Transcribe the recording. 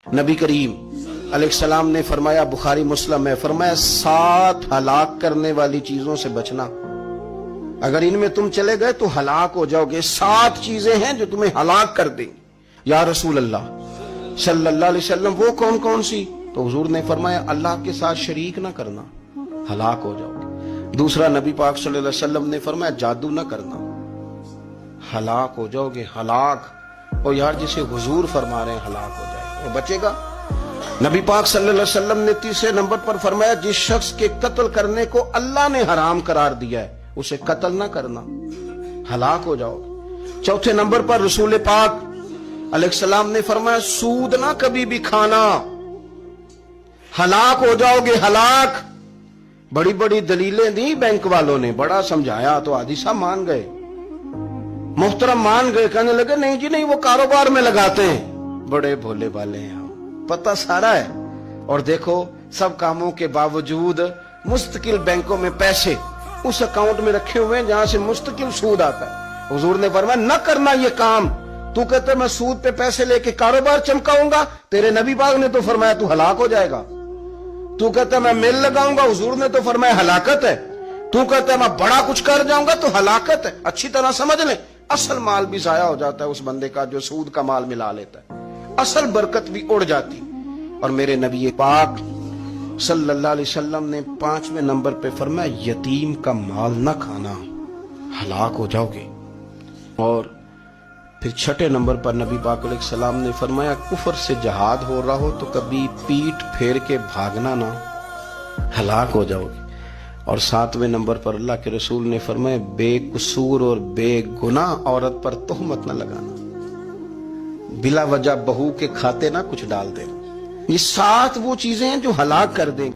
نبی کریم علیہ السلام نے فرمایا، بخاری مسلم میں فرمایا، 7 ہلاک کرنے والی چیزوں سے بچنا، اگر ان میں تم چلے گئے تو ہلاک ہو جاؤ گے۔ 7 چیزیں ہیں جو تمہیں ہلاک کر دیں۔ یا رسول اللہ صلی اللہ علیہ وسلم وہ کون کون سی؟ تو حضور نے فرمایا، اللہ کے ساتھ شریک نہ کرنا، ہلاک ہو جاؤ گے۔ دوسرا، نبی پاک صلی اللہ علیہ وسلم نے فرمایا، جادو نہ کرنا، ہلاک ہو جاؤ گے، ہلاک۔ اور یار جسے حضور فرما رہے ہیں ہلاک ہو جائے وہ بچے گا؟ نبی پاک صلی اللہ علیہ وسلم نے تیسرے نمبر پر فرمایا، جس شخص کے قتل کرنے کو اللہ نے حرام قرار دیا ہے اسے قتل نہ کرنا، ہلاک ہو جاؤ گے۔ چوتھے نمبر پر رسول پاک علیہ السلام نے فرمایا، سود نہ کبھی بھی کھانا، ہلاک ہو جاؤ گے، ہلاک۔ بڑی بڑی دلیلیں دی بینک والوں نے، بڑا سمجھایا تو حاجی صاحب مان گئے، محترم مان گئے، کہنے لگے نہیں جی نہیں، وہ کاروبار میں لگاتے ہیں۔ بڑے بھولے والے ہیں ہم، پتہ سارا ہے۔ اور دیکھو سب کاموں کے باوجود مستقل بینکوں میں پیسے اس اکاؤنٹ میں رکھے ہوئے ہیں جہاں سے مستقل سود آتا ہے۔ حضور نے فرمایا، نہ کرنا یہ کام۔ تو کہتا ہے میں سود پہ پیسے لے کے کاروبار چمکاؤں گا، تیرے نبی پاک نے تو فرمایا تو ہلاک ہو جائے گا۔ تو کہتا ہے میں میل لگاؤں گا، حضور نے تو فرمایا ہلاکت ہے۔ تو کہتا ہے میں بڑا کچھ کر جاؤں گا تو ہلاکت ہے۔ اچھی طرح سمجھ لیں، اصل مال بھی ضائع ہو جاتا ہے اس بندے کا جو سود کا مال ملا لیتا ہے، اصل برکت بھی اڑ جاتی۔ اور میرے نبی پاک صلی اللہ علیہ وسلم نے 5ویں نمبر پہ فرمایا، یتیم کا مال نہ کھانا، ہلاک ہو جاؤ گے۔ اور پھر 6 نمبر پر نبی پاک علیہ السلام نے فرمایا، کفر سے جہاد ہو رہا ہو تو کبھی پیٹ پھیر کے بھاگنا نہ، ہلاک ہو جاؤ گے۔ اور 7ویں نمبر پر اللہ کے رسول نے فرمایا، بے قصور اور بے گناہ عورت پر تہمت نہ لگانا، بلا وجہ بہو کے کھاتے نہ کچھ ڈال دینا۔ یہ 7 وہ چیزیں ہیں جو ہلاک کر دیں۔